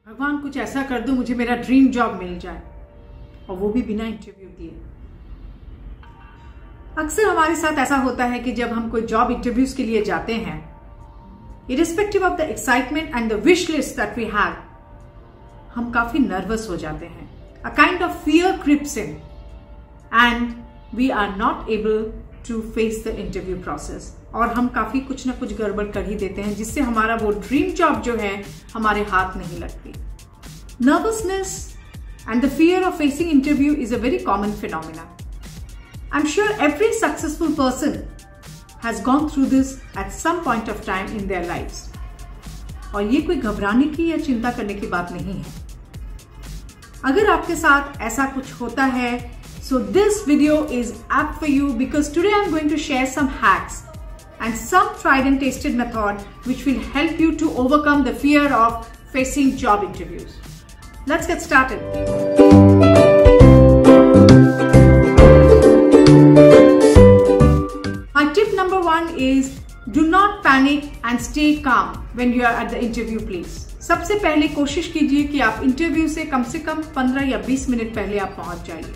भगवान कुछ ऐसा कर दो मुझे मेरा ड्रीम जॉब मिल जाए, और वो भी बिना इंटरव्यू दिए। अक्सर हमारे साथ ऐसा होता है कि जब हम कोई जॉब इंटरव्यूज के लिए जाते हैं, irrespective of the excitement and the wish list that we have, हम काफी नर्वस हो जाते हैं। A kind of fear creeps in and we are not able to face the interview process, और हम काफी कुछ ना कुछ गड़बड़ कर ही देते हैं, जिससे हमारा वो ड्रीम जॉब जो है हमारे हाथ नहीं लगती। Nervousness and the fear of facing interview is a very common phenomena. I'm sure every successful person has gone through this at some point of time in their lives. और ये कोई घबराने की या चिंता करने की बात नहीं है। अगर आपके साथ ऐसा कुछ होता है, so this video is apt for you because today I'm going to share some hacks and some tried and tested method which will help you to overcome the fear of facing job interviews. Let's get started. My tip number 1 is do not panic and stay calm when you are at the interview place. सबसे पहले कोशिश कीजिए कि आप interview से कम 15 या 20 minute पहले आप पहुंच जाइए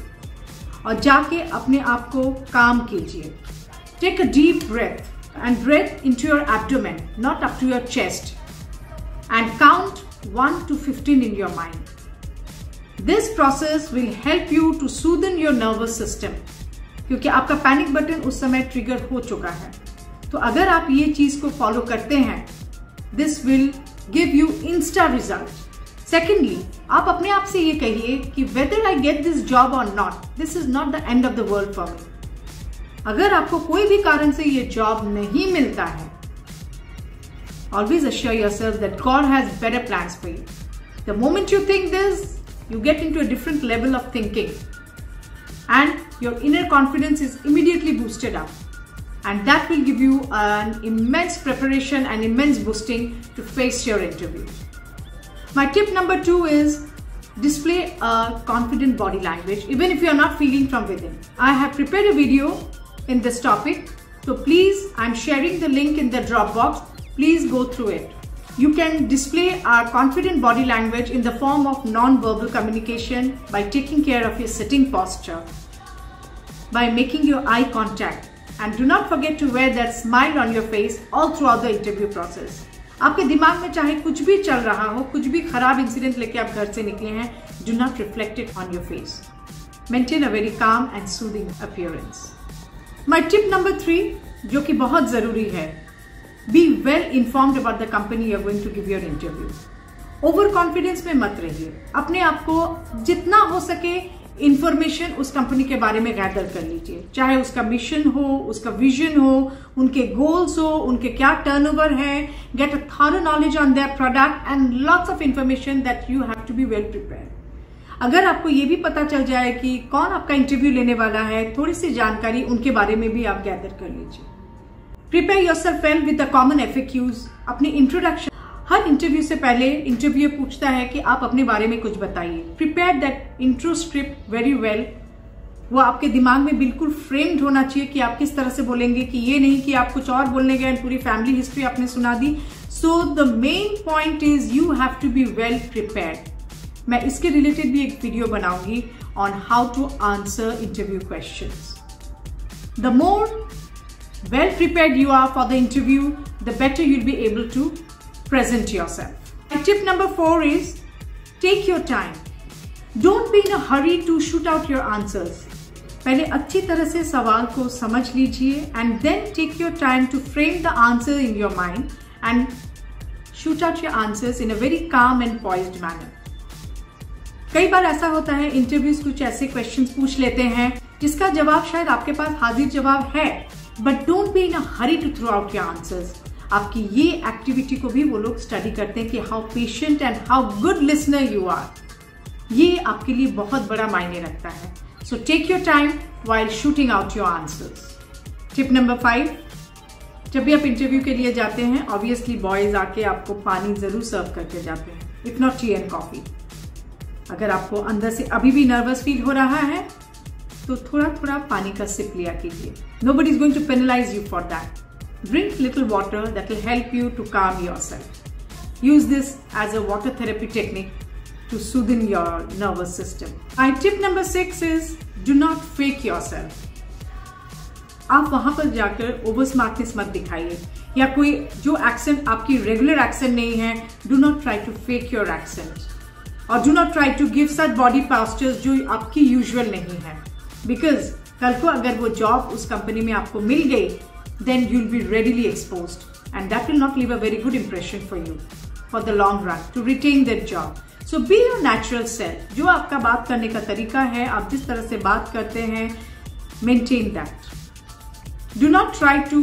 और जाके अपने आप को काम कीजिए. Take a deep breath and breathe into your abdomen, not up to your chest, and count 1 to 15 in your mind. This process will help you to soothe your nervous system, क्योंकि आपका पैनिक बटन उस समय trigger हो चुका है. तो अगर आप ये चीज को फॉलो करते हैं, this will give you insta result. Secondly, आप अपने आप से ये कहिए कि whether I get this job or not, this is not the end of the world for me. अगर आपको कोई भी कारण से ये जॉब नहीं मिलता है, always assure yourself that God has better plans for you. The moment you think this, you get into a different level of thinking and your inner confidence is immediately boosted up, and that will give you an immense preparation and immense boosting to face your interview. My tip number 2 is display a confident body language even if you are not feeling from within. I have prepared a video in this topic, so please, I'm sharing the link in the Dropbox. Please go through it. You can display our confident body language in the form of non-verbal communication by taking care of your sitting posture, by making your eye contact, and do not forget to wear that smile on your face all throughout the interview process. आपके दिमाग में चाहे कुछ भी चल रहा हो, कुछ भी खराब इंसिडेंट लेके आप घर से निकले हैं, do not reflect it on your face. Maintain a very calm and soothing appearance. My tip number 3, जो कि बहुत जरूरी है, be well informed about the company you are going to give your interview. Over confidence में मत रहिए. अपने आप को जितना हो सके इंफॉर्मेशन उस कंपनी के बारे में गैदर कर लीजिए, चाहे उसका मिशन हो, उसका विजन हो, उनके गोल्स हो, उनके क्या टर्नओवर है. Get a thorough knowledge on their product and lots of information that you have to be well prepared. अगर आपको ये भी पता चल जाए कि कौन आपका इंटरव्यू लेने वाला है, थोड़ी सी जानकारी उनके बारे में भी आप गैदर कर लीजिए. Prepare yourself well with the common FAQs. अपनी इंट्रोडक्शन, हर इंटरव्यू से पहले इंटरव्यूअर पूछता है कि आप अपने बारे में कुछ बताइए. Prepare that intro script very well. वो आपके दिमाग में बिल्कुल फ्रेम्ड होना चाहिए कि आप किस तरह से बोलेंगे, कि ये नहीं कि आप कुछ और बोलने गए, पूरी फैमिली हिस्ट्री आपने सुना दी. So the main point is you have to be well prepared. मैं इसके रिलेटेड भी एक वीडियो बनाऊंगी on how to answer interview questions. The more well prepared you are for the interview, the better you'll be able to present yourself. And tip number 4 is take your time. Don't be in a hurry to shoot out your answers. पहले अच्छी तरह से सवाल को समझ लीजिए and then take your time to frame the answer in your mind and shoot out your answers in a very calm and poised manner. कई बार ऐसा होता है, इंटरव्यूज कुछ ऐसे क्वेश्चंस पूछ लेते हैं जिसका जवाब शायद आपके पास हाजिर जवाब है, but don't be in a hurry to throw out your answers. आपकी ये एक्टिविटी को भी वो लोग स्टडी करते हैं कि how patient and how good listener you are. ये आपके लिए बहुत बड़ा मायने रखता है. So take your time while shooting out your answers. Tip number 5, जब भी आप इंटरव्यू के लिए जाते हैं, ऑब्वियसली बॉयज आके आपको पानी जरूर सर्व करके जाते हैं, if not T and coffee. अगर आपको अंदर से अभी भी नर्वस फील हो रहा है, तो थोड़ा थोड़ा पानी का सिप लिया कीजिए. Nobody is going to penalize you for that. Drink little water that will help you to calm yourself. Use this as a water therapy technique to soothe your nervous system. My tip number 6 is do not fake yourself. आप वहां पर जाकर over smartness मत दिखाइए, या कोई जो accent आपकी रेगुलर एक्सेंट नहीं है, do not try to fake your accent और do not try to give such body postures जो आपकी यूजुअल नहीं है, बिकॉज कल को अगर वो जॉब उस कंपनी में आपको मिल गई, then you will be readily exposed and that will not leave a very good impression for you for the long run to retain that job. So be your natural self. जो आपका बात करने का तरीका है, आप जिस तरह से बात करते हैं, maintain that. Do not try to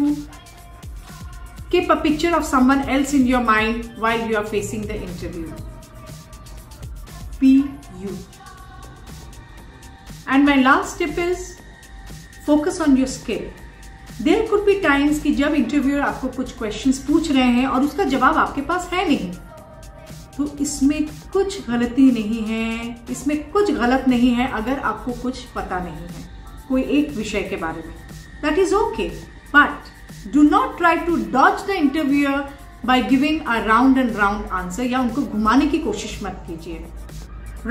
keep a picture of someone else in your mind while you are facing the interview. Be you. And my last tip is focus on your skill. There could be times कि जब interviewer आपको कुछ questions पूछ रहे हैं और उसका जवाब आपके पास है नहीं, तो इसमें कुछ गलती नहीं है, इसमें कुछ गलत नहीं है अगर आपको कुछ पता नहीं है कोई एक विषय के बारे में. That is okay, but do not try to dodge the interviewer by giving a round and round answer या उनको घुमाने की कोशिश मत कीजिए.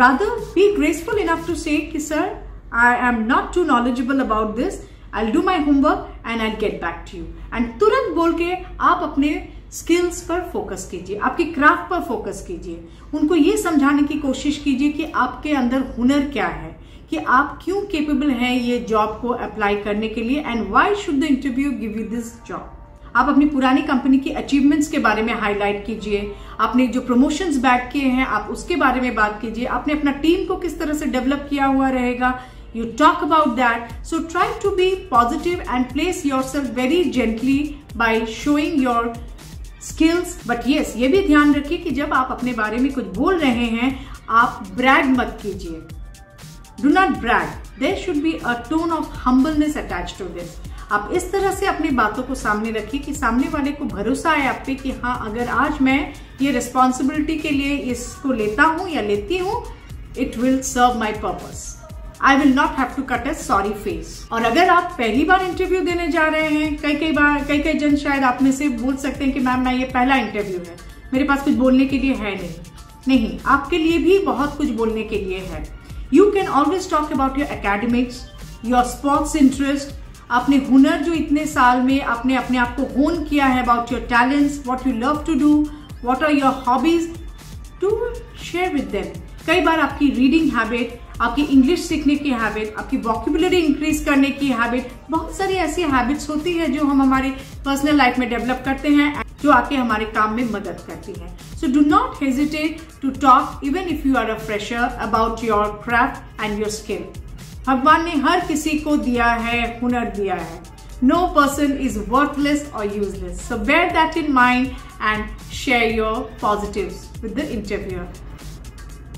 Rather, be graceful enough to say कि sir, I am not too knowledgeable about this. I'll do my homework and I'll get back to you. And तुरंत बोल के आप अपने स्किल्स पर फोकस कीजिए, आपकी क्राफ्ट पर फोकस कीजिए. उनको ये समझाने की कोशिश कीजिए कि आपके अंदर हुनर क्या है, कि आप क्यों केपेबल हैं ये जॉब को अप्लाई करने के लिए, and why should the interview give you this job. आप अपनी पुरानी कंपनी की अचीवमेंट्स के बारे में हाईलाइट कीजिए, आपने जो प्रमोशंस बैक किए हैं आप उसके बारे में बात कीजिए, आपने अपना टीम को किस तरह से डेवलप किया हुआ रहेगा, you talk about that. So try to be positive and place yourself very gently by showing your skills. But yes, ये भी ध्यान रखिए कि जब आप अपने बारे में कुछ बोल रहे हैं, आप ब्रैग मत कीजिए. Do not brag. There should be a tone of humbleness attached to this. आप इस तरह से अपनी बातों को सामने रखिए कि सामने वाले को भरोसा है आप पे कि हाँ, अगर आज मैं ये रिस्पॉन्सिबिलिटी के लिए इसको लेता हूं या लेती हूं, it will serve my purpose. I will not have to cut a sorry face. और अगर आप पहली बार इंटरव्यू देने जा रहे हैं, कई जन शायद आप में से बोल सकते हैं कि मैम ना, ये पहला इंटरव्यू है, मेरे पास कुछ बोलने के लिए है नहीं, आपके लिए भी बहुत कुछ बोलने के लिए है. You can always talk about your academics, your sports interest, अपने हुनर जो इतने साल में आपने अपने आप को होन किया है, about your talents, what you love to do, what are your hobbies, to share with them. कई बार आपकी रीडिंग हैबिट, आपकी इंग्लिश सीखने की हैबिट, आपकी वॉक्यूबुलरी इंक्रीज करने की हैबिट, बहुत सारी ऐसी हैबिट्स होती है जो हम हमारे पर्सनल लाइफ में डेवलप करते हैं, जो आके हमारे काम में मदद करती है. So do not hesitate to talk even if you are a fresher about your craft and your skill. भगवान ने हर किसी को दिया है, हुनर दिया है. No person is worthless or useless. So bear that in mind and share your positives with the interviewer.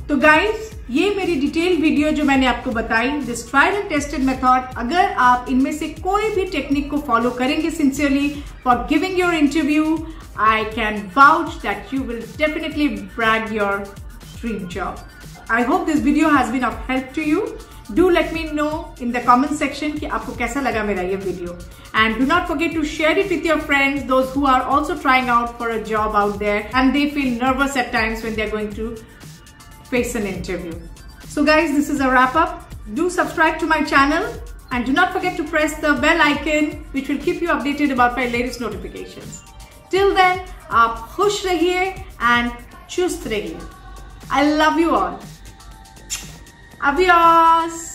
तो गाइज, ये मेरी डिटेल वीडियो जो मैंने आपको बताई, this tried and tested method, अगर आप इनमें से कोई भी टेक्निक को फॉलो करेंगे sincerely for giving your interview, I can vouch that you will definitely brag your dream job. I hope this video has been of help to you. Do let me know in the comment section कि आपको कैसा लगा मेरा ये video. And do not forget to share it with your friends, those who are also trying out for a job out there and they feel nervous at times when they're going to face an interview. So guys, this is a wrap up. Do subscribe to my channel and do not forget to press the bell icon which will keep you updated about my latest notifications. Till then, आप खुश रहिए and चुस्त रहिए. I love you all. Adios.